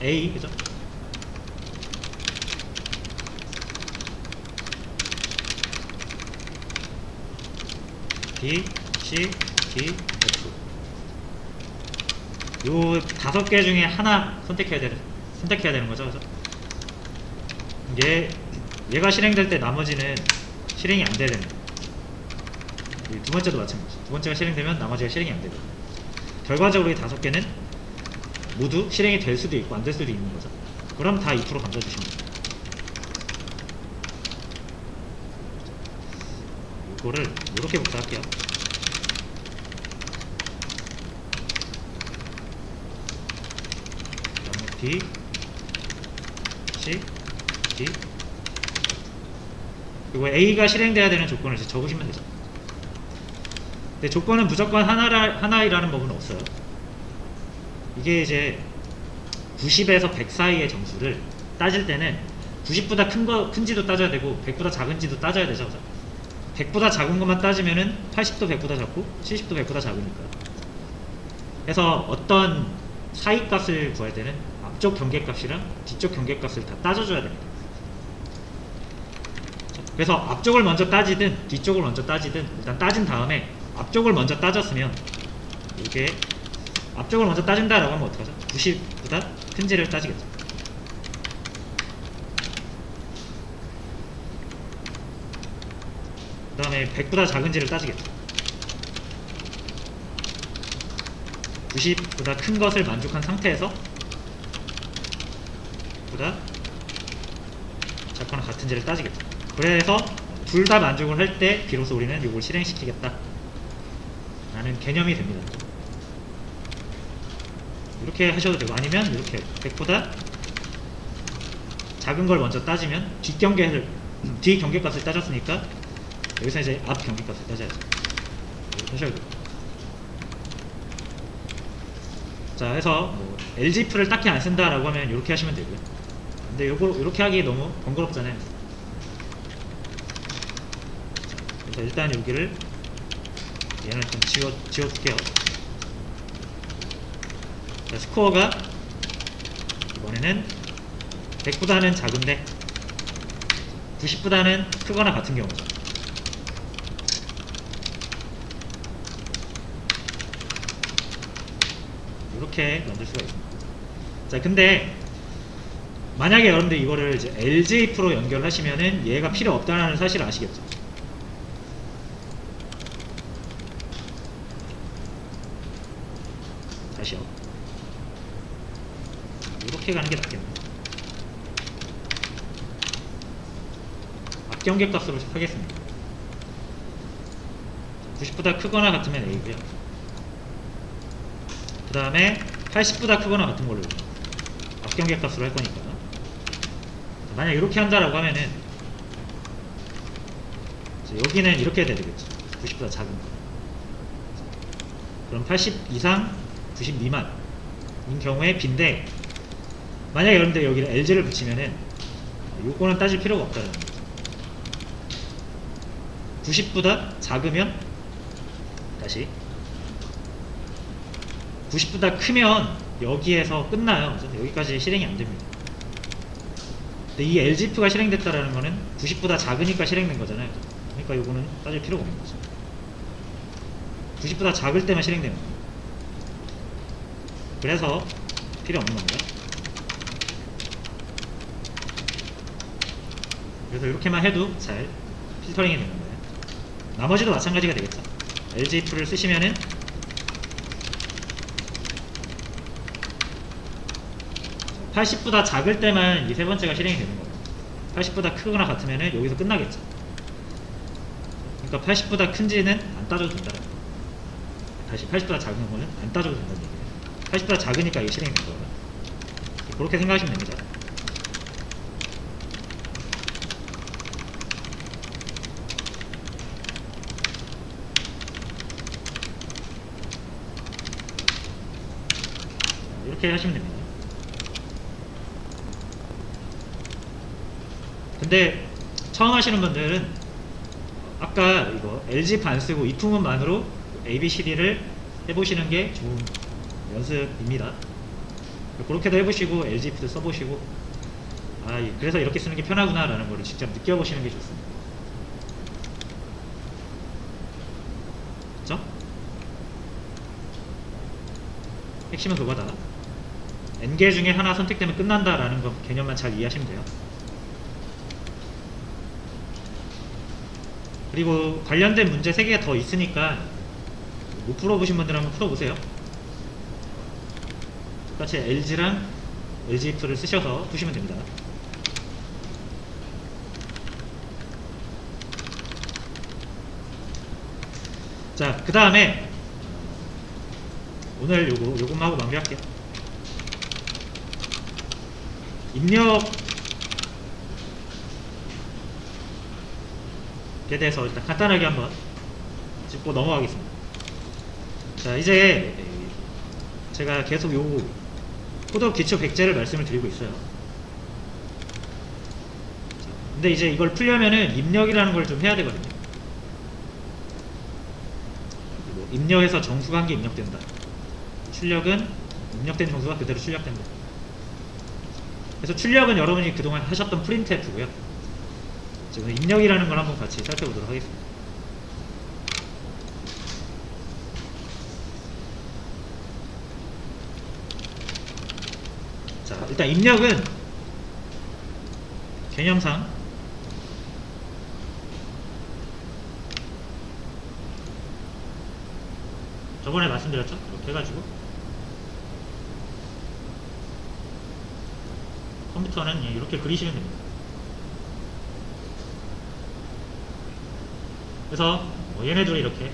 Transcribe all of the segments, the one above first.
A, 그죠? B, C, D, F. 요 5개 중에 하나 선택해야 되는 거죠, 그죠? 얘가 실행될 때 나머지는 실행이 안 되는. 두 번째도 마찬가지. 두 번째가 실행되면 나머지가 실행이 안 되거든요. 결과적으로 이 5개는 모두 실행이 될 수도 있고 안 될 수도 있는 거죠. 그럼 다 2% 감춰주시면 돼요. 이거를 이렇게 복사할게요. 그 다음에 B, C, D. 그리고 A가 실행돼야 되는 조건을 이제 적으시면 되죠. 근데 조건은 무조건 하나이라는 법은 없어요. 이게 이제 90에서 100 사이의 점수를 따질 때는 90보다 큰지도 따져야 되고 100보다 작은지도 따져야 되죠. 100보다 작은 것만 따지면은 80도 100보다 작고 70도 100보다 작으니까. 그래서 어떤 사이 값을 구할 때는 앞쪽 경계값이랑 뒤쪽 경계값을 다 따져줘야 됩니다. 그래서 앞쪽을 먼저 따지든 뒤쪽을 먼저 따지든 일단 따진 다음에 앞쪽을 먼저 따졌으면 이게 앞쪽을 먼저 따진다라고 하면 어떡하죠? 90보다 큰지를 따지겠죠. 그 다음에 100보다 작은지를 따지겠죠. 90보다 큰 것을 만족한 상태에서 보다 작거나 같은지를 따지겠죠. 그래서 둘 다 만족을 할 때 비로소 우리는 이걸 실행시키겠다 라는 개념이 됩니다. 이렇게 하셔도 되고, 아니면 이렇게 100보다 작은 걸 먼저 따지면 뒤 경계값을 따졌으니까 여기서 이제 앞 경계값을 따져야죠. 이렇게 하셔야 돼요. 자, 해서 뭐 LGF를 딱히 안 쓴다라고 하면 이렇게 하시면 되고요. 근데 요걸 이렇게 하기 너무 번거롭잖아요. 그래서 일단 여기를 얘는 좀 지워둘게요. 자, 스코어가 이번에는 100보다는 작은데 90보다는 크거나 같은 경우죠. 이렇게 만들 수가 있습니다. 자, 근데 만약에 여러분들 이거를 이제 LJF로 연결하시면은 얘가 필요 없다는 사실을 아시겠죠? 다시요. 이렇게 가는 게 낫겠네요. 앞경계 값으로 하겠습니다. 90보다 크거나 같으면 A고요. 그 다음에 80보다 크거나 같은 걸로 앞경계 값으로 할 거니까. 만약 이렇게 한다라고 하면은 여기는 이렇게 돼야 되겠죠. 90보다 작은 거. 그럼 80 이상 90 미만인 경우에 B인데, 만약에 여러분들 여기를 LG를 붙이면은 요거는 따질 필요가 없다는 거죠. 90보다 작으면 다시 90보다 크면 여기에서 끝나요. 그래서 여기까지 실행이 안 됩니다. 근데 이 LGF가 실행됐다라는 거는 90보다 작으니까 실행된 거잖아요. 그러니까 요거는 따질 필요가 없는 거죠. 90보다 작을 때만 실행되는 거예요. 그래서 필요 없는 겁니다. 그래서 이렇게만 해도 잘 필터링이 되는 거예요. 나머지도 마찬가지가 되겠죠. LGF를 쓰시면은 80보다 작을 때만 이 세 번째가 실행이 되는 거예요. 80보다 크거나 같으면은 여기서 끝나겠죠. 그러니까 80보다 큰지는 안 따져도 된다. 다시 80보다 작은 거는 안 따져도 된다는 얘기예요. 80보다 작으니까 이게 실행이 된 거예요. 그렇게 생각하시면 됩니다. 이렇게 하시면 됩니다. 근데 처음 하시는 분들은 아까 이거 LGF 안 쓰고 이품문만으로 ABCD를 해보시는 게 좋은 연습입니다. 그렇게도 해보시고 LGF도 써보시고 그래서 이렇게 쓰는 게 편하구나 라는 거를 직접 느껴보시는 게 좋습니다. 그쵸? 핵심은 그거다. n개 중에 하나 선택되면 끝난다 라는 거 개념만 잘 이해하시면 돼요. 그리고 관련된 문제 3개가 더 있으니까 못 풀어보신 분들 한번 풀어보세요. 똑같이 LG랑 LGF를 쓰셔서 푸시면 됩니다. 자, 그 다음에 오늘 요것만 하고 마무리할게요. 입력에 대해서 일단 간단하게 한번 짚고 넘어가겠습니다. 자, 이제 제가 계속 요 코드 기초 백제를 말씀을 드리고 있어요. 자, 근데 이제 이걸 풀려면은 입력이라는 걸 좀 해야 되거든요. 입력에서 정수가 한 개 입력된다. 출력은 입력된 정수가 그대로 출력된다. 그래서 출력은 여러분이 그동안 하셨던 프린트F고요. 지금 입력이라는 걸 한번 같이 살펴보도록 하겠습니다. 자, 일단 입력은 개념상 저번에 말씀드렸죠? 이렇게 해가지고 컴퓨터는 이렇게 그리시면 됩니다. 그래서 얘네들이 이렇게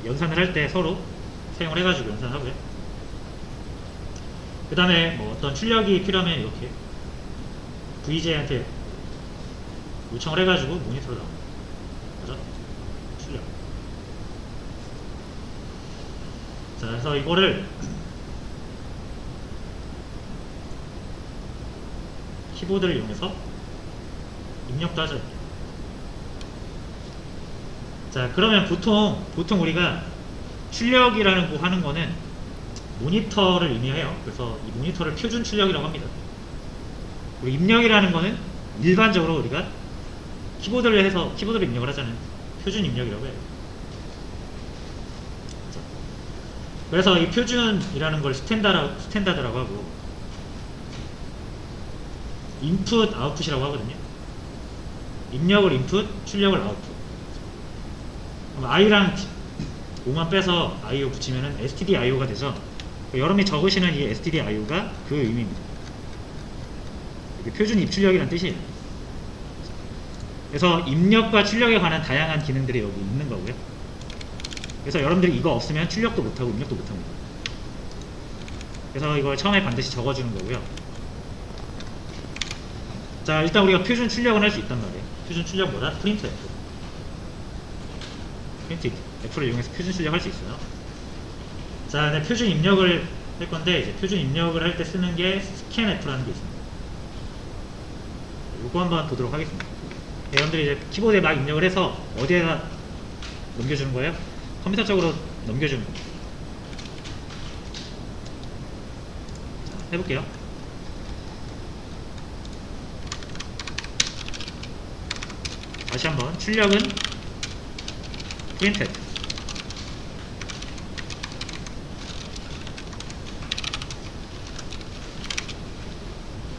연산을 할 때 서로 사용을 해가지고 연산을 하고요. 그 다음에 어떤 출력이 필요하면 이렇게 VJ한테 요청을 해가지고 모니터로 나옵니다. 그죠? 출력. 자, 그래서 이거를 키보드를 이용해서 입력도 하죠. 자, 그러면 보통 우리가 출력이라는 거 하는 거는 모니터를 의미해요. 그래서 이 모니터를 표준 출력이라고 합니다. 그리고 입력이라는 거는 일반적으로 우리가 키보드를 해서 키보드로 입력을 하자는 표준 입력이라고 해요. 자, 그래서 이 표준이라는 걸 스탠다드라고 하고 인풋, 아웃풋이라고 하거든요. 입력을 인풋, 출력을 아웃풋. 그럼 i랑 5만 빼서 IO 붙이면은 stdio가 되죠. 여러분이 적으시는 이 stdio가 그 의미입니다. 이게 표준 입출력이라는 뜻이에요. 그래서 입력과 출력에 관한 다양한 기능들이 여기 있는 거고요. 그래서 여러분들이 이거 없으면 출력도 못하고 입력도 못합니다. 그래서 이걸 처음에 반드시 적어주는 거고요. 자, 일단 우리가 표준 출력은 할 수 있단 말이에요. 표준 출력보다 프린트F. 프린트F를 이용해서 표준 출력할 수 있어요. 자, 네, 표준 입력을 할 건데 이제 표준 입력을 할 때 쓰는 게 scanf라는 게 있습니다. 이거 한번 보도록 하겠습니다. 네, 여러분들이 이제 키보드에 막 입력을 해서 어디에다 넘겨주는 거예요? 컴퓨터 쪽으로 넘겨주는 거예요. 자, 해볼게요. 다시 한번 출력은 printf.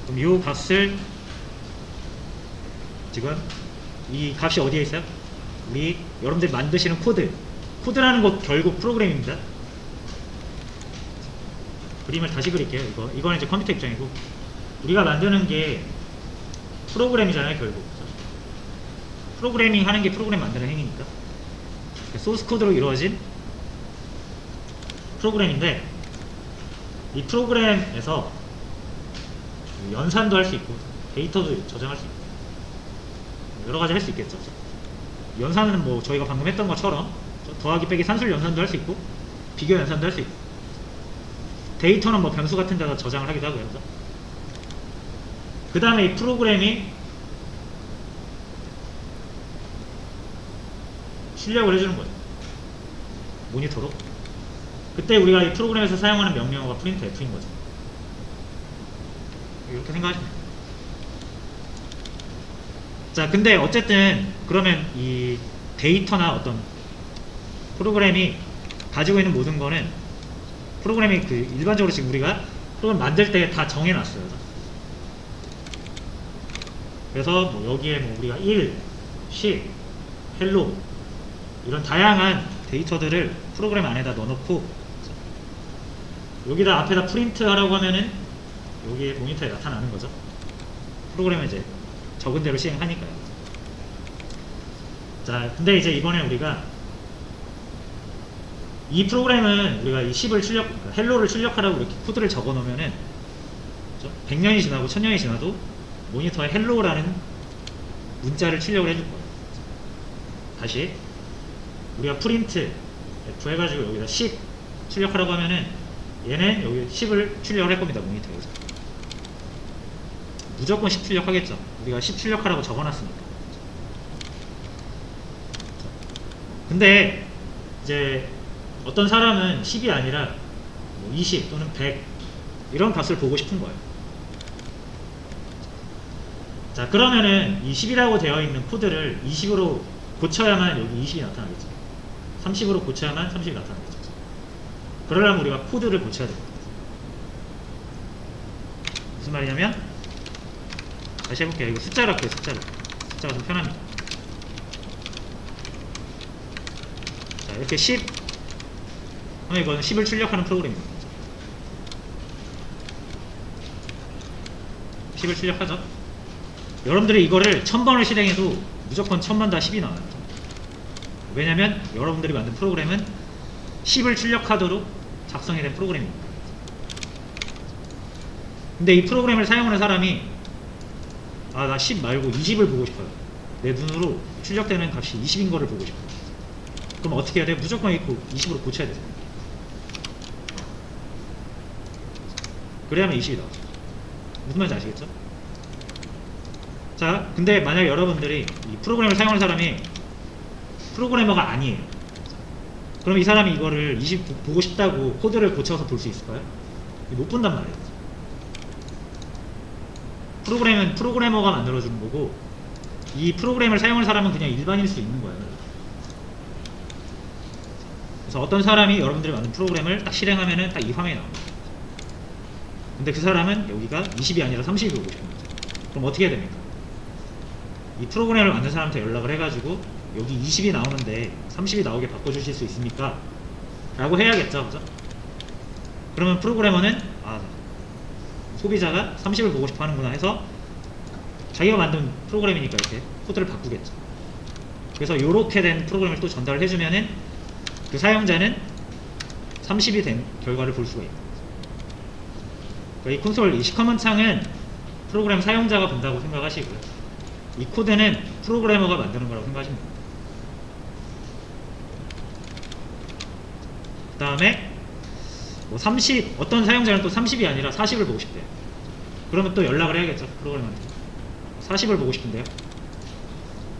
그럼 이 값을 지금 이 값이 어디에 있어요? 우리 여러분들이 만드시는 코드라는 것 결국 프로그램입니다. 그림을 다시 그릴게요. 이거는 이제 컴퓨터 입장이고 우리가 만드는 게 프로그램이잖아요. 결국 프로그래밍 하는 게 프로그램 만드는 행위니까 소스 코드로 이루어진 프로그램인데 이 프로그램에서 연산도 할 수 있고 데이터도 저장할 수 있고 여러가지 할 수 있겠죠. 연산은 뭐 저희가 방금 했던 것처럼 더하기 빼기 산술 연산도 할 수 있고 비교 연산도 할 수 있고 데이터는 뭐 변수 같은 데다 저장을 하기도 하고요. 그 다음에 이 프로그램이 출력을 해주는 거죠. 모니터로. 그때 우리가 이 프로그램에서 사용하는 명령어가 printf인 거죠. 이렇게 생각하시면 돼요. 자, 근데 어쨌든 그러면 이 데이터나 어떤 프로그램이 가지고 있는 모든 거는 프로그램이 그 일반적으로 지금 우리가 프로그램 만들 때 다 정해놨어요. 그래서 뭐 여기에 뭐 우리가 1, 10, 헬로 이런 다양한 데이터들을 프로그램 안에다 넣어놓고 여기다 앞에다 프린트 하라고 하면은 여기에 모니터에 나타나는 거죠. 프로그램을 이제 적은 대로 시행하니까요. 자, 근데 이제 이번에 우리가 이 프로그램은 우리가 이 10을 출력, 헬로를 출력하라고 이렇게 코드를 적어 놓으면은 100년이 지나고 1000년이 지나도 모니터에 헬로라는 문자를 출력을 해줄 거예요. 다시 우리가 프린트 F 해가지고 여기다 10 출력하라고 하면은 얘는 여기 10을 출력을 할 겁니다. 모니터에서 무조건 10 출력하겠죠. 우리가 10 출력하라고 적어놨으니까. 근데 이제 어떤 사람은 10이 아니라 20 또는 100 이런 값을 보고 싶은 거예요. 자, 그러면은 이 10이라고 되어 있는 코드를 20으로 고쳐야만 여기 20이 나타나겠죠. 30으로 고쳐야만 30이 나타나겠죠. 그러려면 우리가 코드를 고쳐야 됩니다. 무슨 말이냐면, 다시 해볼게요. 이거 숫자로 할게요. 숫자가 좀 편합니다. 자, 이렇게 10 하면 이거는 10을 출력하는 프로그램입니다. 10을 출력하죠. 여러분들이 이거를 1000번을 실행해도 무조건 1000번 다 10이 나와요. 왜냐면 여러분들이 만든 프로그램은 10을 출력하도록 작성이 된 프로그램입니다. 근데 이 프로그램을 사용하는 사람이 나 10 말고 20을 보고 싶어요. 내 눈으로 출력되는 값이 20인 거를 보고 싶어요. 그럼 어떻게 해야 돼요? 무조건 20으로 고쳐야 돼요. 그래야만 20이 나오죠. 무슨 말인지 아시겠죠? 자, 근데 만약 여러분들이 이 프로그램을 사용하는 사람이 프로그래머가 아니에요. 그럼 이 사람이 이거를 20 보고 싶다고 코드를 고쳐서 볼 수 있을까요? 못 본단 말이에요. 프로그램은 프로그래머가 만들어주는 거고 이 프로그램을 사용하는 사람은 그냥 일반일 수 있는 거예요. 그래서 어떤 사람이 여러분들이 만든 프로그램을 딱 실행하면은 딱 이 화면이 나옵니다. 근데 그 사람은 여기가 20이 아니라 30이 오고 싶은 거죠. 그럼 어떻게 해야 됩니까? 이 프로그램을 만든 사람한테 연락을 해가지고 여기 20이 나오는데 30이 나오게 바꿔주실 수 있습니까? 라고 해야겠죠. 그죠? 그러면 프로그래머는 소비자가 30을 보고 싶어 하는구나 해서 자기가 만든 프로그램이니까 이렇게 코드를 바꾸겠죠. 그래서 이렇게 된 프로그램을 또 전달을 해주면은 그 사용자는 30이 된 결과를 볼 수가 있고, 그러니까 이 콘솔, 이 시커먼 창은 프로그램 사용자가 본다고 생각하시고요. 이 코드는 프로그래머가 만드는 거라고 생각하시면 됩니다. 그 다음에 뭐 30, 어떤 사용자는 또 30이 아니라 40을 보고 싶대요. 그러면 또 연락을 해야겠죠. 프로그램한테 40을 보고 싶은데요.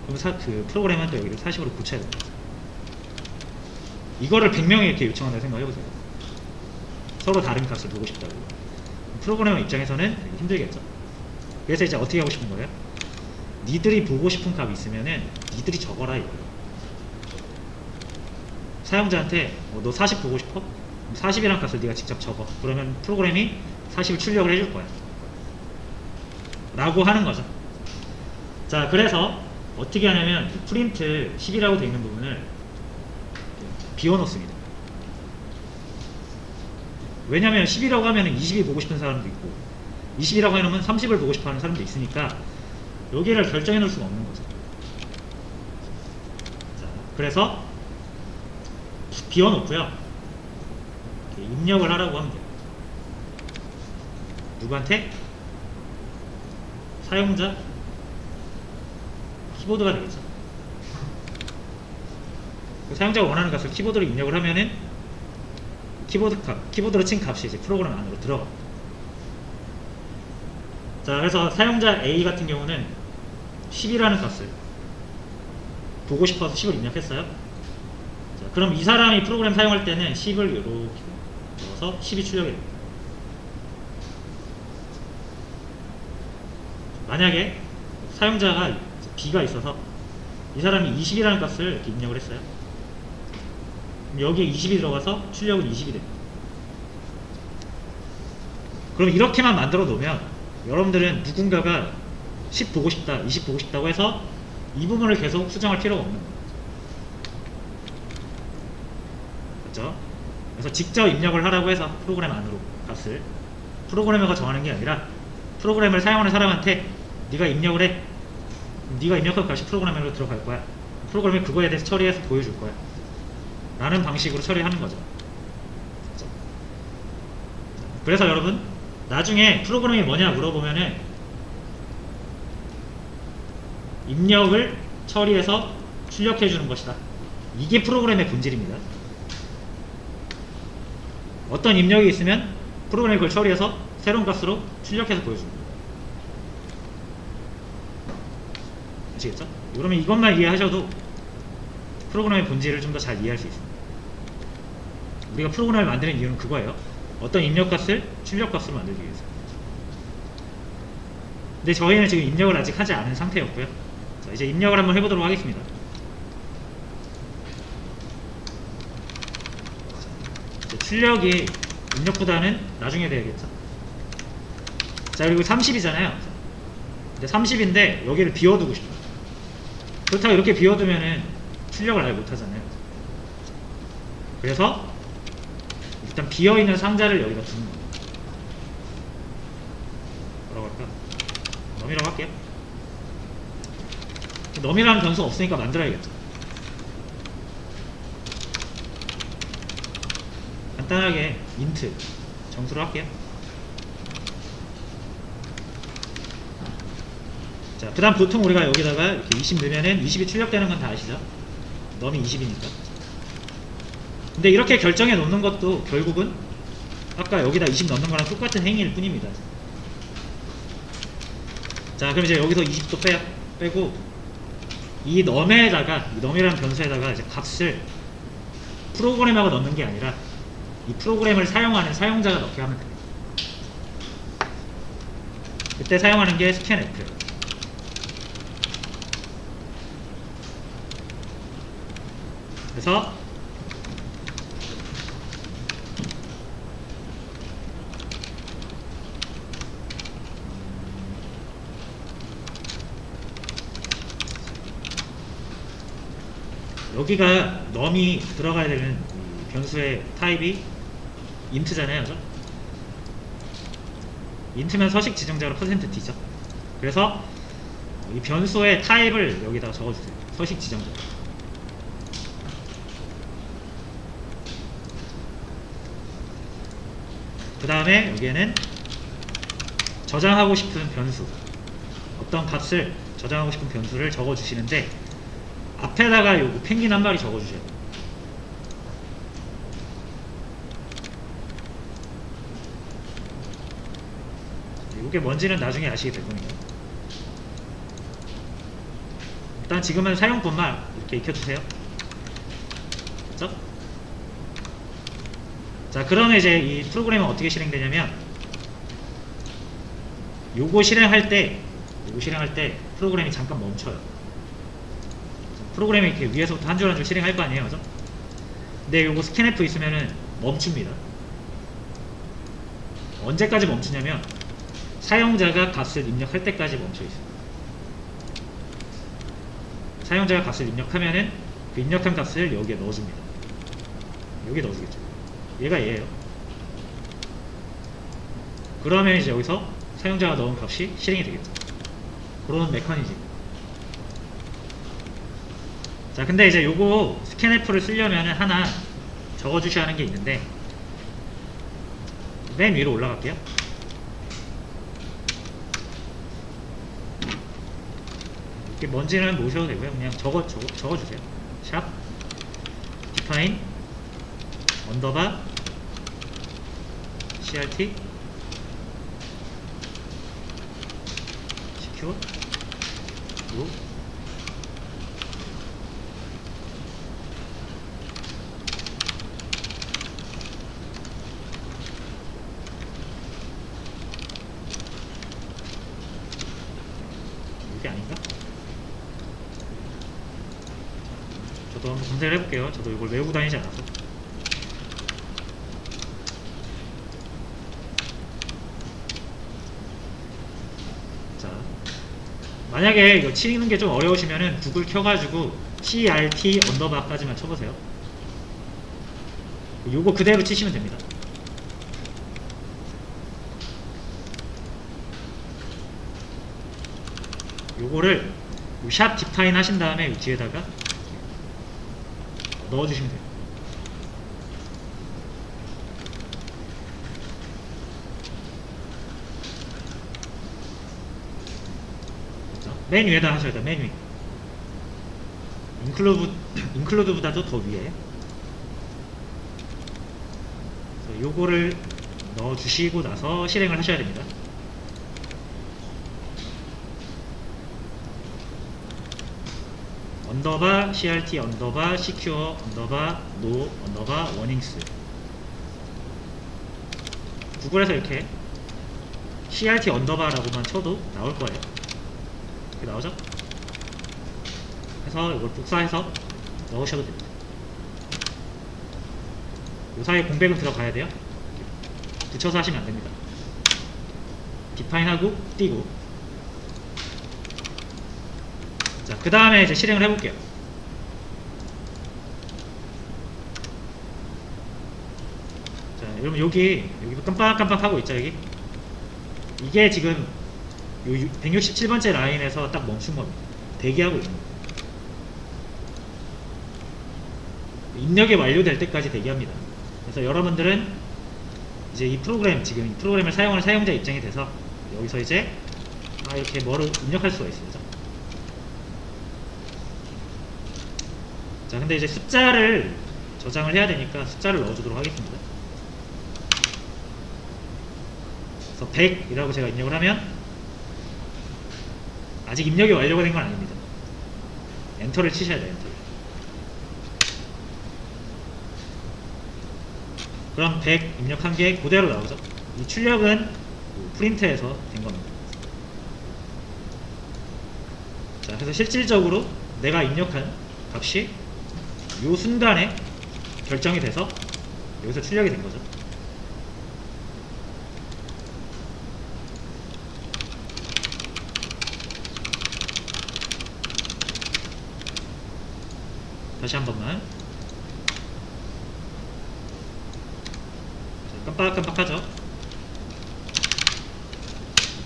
그럼 그 프로그램은 또 여기를 40으로 고쳐야 됩니다. 이거를 100명이 이렇게 요청한다고 생각해보세요. 서로 다른 값을 보고 싶다고. 프로그래머 입장에서는 되게 힘들겠죠. 그래서 이제 어떻게 하고 싶은 거예요? 니들이 보고 싶은 값이 있으면은 니들이 적어라 이거예요. 사용자한테 너 40 보고 싶어? 40이라는 값을 네가 직접 적어. 그러면 프로그램이 40을 출력을 해줄 거야. 라고 하는 거죠. 자, 그래서 어떻게 하냐면 프린트 10이라고 되어 있는 부분을 비워놓습니다. 왜냐면 10이라고 하면 20이 보고 싶은 사람도 있고 20이라고 해놓으면 30을 보고 싶어 하는 사람도 있으니까 여기를 결정해 놓을 수가 없는 거죠. 자, 그래서 비워놓고요. 입력을 하라고 하면 돼요. 누구한테? 사용자 키보드가 되겠죠. 그 사용자가 원하는 값을 키보드로 입력을 하면은 키보드로 친 값이 이제 프로그램 안으로 들어갑니다. 자, 그래서 사용자 A 같은 경우는 10이라는 값을 보고 싶어서 10을 입력했어요. 자, 그럼 이 사람이 프로그램 사용할 때는 10을 이렇게 넣어서 10이 출력이 됩니다. 만약에 사용자가 B가 있어서 이 사람이 20이라는 값을 이렇게 입력을 했어요. 그럼 여기에 20이 들어가서 출력은 20이 됩니다. 그럼 이렇게만 만들어 놓으면 여러분들은 누군가가 10 보고 싶다, 20 보고 싶다고 해서 이 부분을 계속 수정할 필요가 없는 거예요. 그렇죠? 그래서 직접 입력을 하라고 해서 프로그램 안으로 값을 프로그래머가 정하는 게 아니라 프로그램을 사용하는 사람한테 네가 입력을 해. 네가 입력한 값이 프로그램으로 들어갈 거야. 프로그램이 그거에 대해서 처리해서 보여줄 거야. 라는 방식으로 처리하는 거죠. 그렇죠? 그래서 여러분 나중에 프로그램이 뭐냐 물어보면은 입력을 처리해서 출력해 주는 것이다. 이게 프로그램의 본질입니다. 어떤 입력이 있으면 프로그램이 그걸 처리해서 새로운 값으로 출력해서 보여줍니다. 아시겠죠? 그러면 이것만 이해하셔도 프로그램의 본질을 좀 더 잘 이해할 수 있습니다. 우리가 프로그램을 만드는 이유는 그거예요. 어떤 입력값을 출력값으로 만들기 위해서. 근데 저희는 지금 입력을 아직 하지 않은 상태였고요. 자, 이제 입력을 한번 해보도록 하겠습니다. 출력이 입력보다는 나중에 돼야겠죠. 자, 그리고 30이잖아요. 근데 30인데 여기를 비워두고 싶어요. 그렇다고 이렇게 비워두면은 출력을 아예 못하잖아요. 그래서 일단 비어있는 상자를 여기다 두는 거예요. 뭐라고 할까? 넘이라고 할게요. 넘이라는 변수가 없으니까 만들어야겠죠. 간단하게 int 정수로 할게요. 자, 그 다음 보통 우리가 여기다가 이렇게 20 넣으면은 20이 출력되는 건 다 아시죠? 넘이 20이니까. 근데 이렇게 결정해 놓는 것도 결국은 아까 여기다 20 넣는 거랑 똑같은 행위일 뿐입니다. 자, 그럼 이제 여기서 20도 빼고 이 넘에다가 이 넘이라는 변수에다가 이제 값을 프로그래머가 넣는 게 아니라 이 프로그램을 사용하는 사용자가 넣게 하면 됩니다. 그때 사용하는 게 scanf. 그래서 여기가 num이 들어가야 되는 이 변수의 타입이 int잖아요, 그죠? int면 서식 지정자로 %t죠. 그래서 이 변수의 타입을 여기다가 적어주세요. 서식 지정자. 그 다음에 여기에는 저장하고 싶은 변수, 어떤 값을 저장하고 싶은 변수를 적어주시는데 앞에다가 요거 펭귄 한 마리 적어주셔야 돼요. 이게 뭔지는 나중에 아시게 될 겁니다. 일단 지금은 사용법만 이렇게 익혀주세요. 그렇죠? 자, 그러면 이제 이 프로그램은 어떻게 실행되냐면 요거 실행할 때 프로그램이 잠깐 멈춰요. 프로그램이 이렇게 위에서부터 한 줄 한 줄 실행할 거 아니에요, 그죠? 근데 요거 scanf 있으면은 멈춥니다. 언제까지 멈추냐면 사용자가 값을 입력할 때까지 멈춰 있어요. 사용자가 값을 입력하면은 그 입력한 값을 여기에 넣어줍니다. 여기에 넣어주겠죠. 얘가 얘예요. 그러면 이제 여기서 사용자가 넣은 값이 실행이 되겠죠. 그런 메커니즘. 자, 근데 이제 요거 scanf를 쓰려면 하나 적어주셔야 하는 게 있는데 맨 위로 올라갈게요. 이렇게 뭔지는 모셔도 되고요. 그냥 적어주세요. 샵 define 언더바 crt secure 로 그게 아닌가? 저도 한번 검색을 해볼게요. 저도 이걸 외우고 다니지 않아서. 자, 만약에 이거 치는 게 좀 어려우시면은 구글 켜가지고 CRT 언더바까지만 쳐보세요. 요거 그대로 치시면 됩니다. 요거를 샵 디파인 하신 다음에 이 뒤에다가 넣어주시면 돼요. 그렇죠? 맨 위에다 하셔야 돼요. 맨 위. 인클루드보다도 더 위에. 요거를 넣어주시고 나서 실행을 하셔야 됩니다. 언더바 CRT 언더바 시큐어 언더바 노 언더바 워닝스. 구글에서 이렇게 CRT 언더바라고만 쳐도 나올 거예요. 이렇게 나오죠? 그래서 이걸 복사해서 넣으셔도 됩니다. 요 사이에 공백은 들어가야 돼요. 붙여서 하시면 안 됩니다. 디파인하고 띄고. 자, 그 다음에 이제 실행을 해볼게요. 자, 여러분 여기 깜빡깜빡 하고 있죠, 여기? 이게 지금 요 167번째 라인에서 딱 멈춘 겁니다. 대기하고 있는 거예요. 입력이 완료될 때까지 대기합니다. 그래서 여러분들은 이제 이 프로그램, 지금 이 프로그램을 사용하는 사용자 입장이 돼서 여기서 이제 이렇게 뭐를 입력할 수가 있습니다. 자, 근데 이제 숫자를 저장을 해야 되니까 숫자를 넣어주도록 하겠습니다. 그래서 100이라고 제가 입력을 하면 아직 입력이 완료가 된 건 아닙니다. 엔터를 치셔야 돼요. 엔터. 그럼 100 입력한 게 그대로 나오죠. 이 출력은 프린트에서 된 겁니다. 자, 그래서 실질적으로 내가 입력한 값이 이 순간에 결정이 돼서 여기서 출력이 된 거죠. 다시 한 번만. 깜빡깜빡하죠.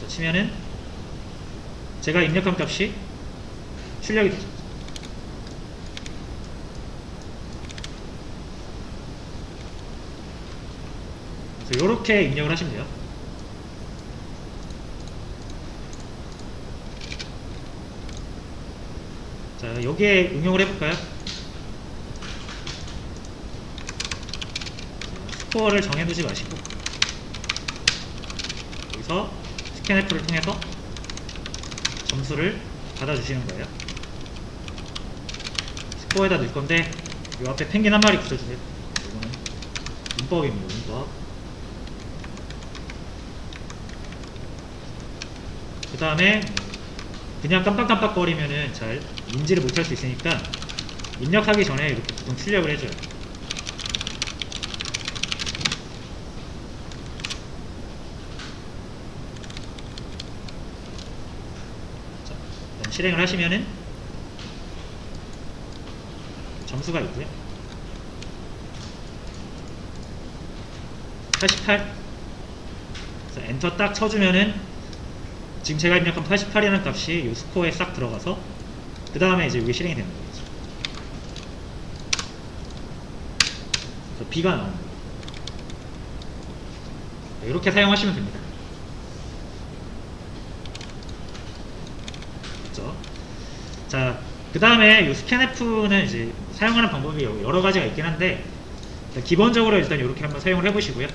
치면은 제가 입력한 값이 출력이 되죠. 그래서 이렇게 입력을 하시면 돼요. 자, 여기에 응용을 해볼까요? 스코어를 정해두지 마시고 여기서 스캔F를 통해서 점수를 받아주시는 거예요. 스코어에다 넣을 건데 이 앞에 펭귄 한 마리 붙여주세요. 이거는 문법입니다. 문법. 그 다음에 그냥 깜빡깜빡거리면은 잘 인지를 못할 수 있으니까 입력하기 전에 이렇게 보통 출력을 해줘요. 자, 실행을 하시면은 점수가 있고요. 88. 그래서 엔터 딱 쳐주면은 지금 제가 입력한 88이라는 값이 이 스코어에 싹 들어가서 그 다음에 이제 이게 실행이 되는 거겠죠. 그래서 B가 나오는 거예요. 이렇게 사용하시면 됩니다. 그렇죠? 자, 그 다음에 이 스캔F는 이제 사용하는 방법이 여러 가지가 있긴 한데 기본적으로 일단 이렇게 한번 사용을 해보시고요.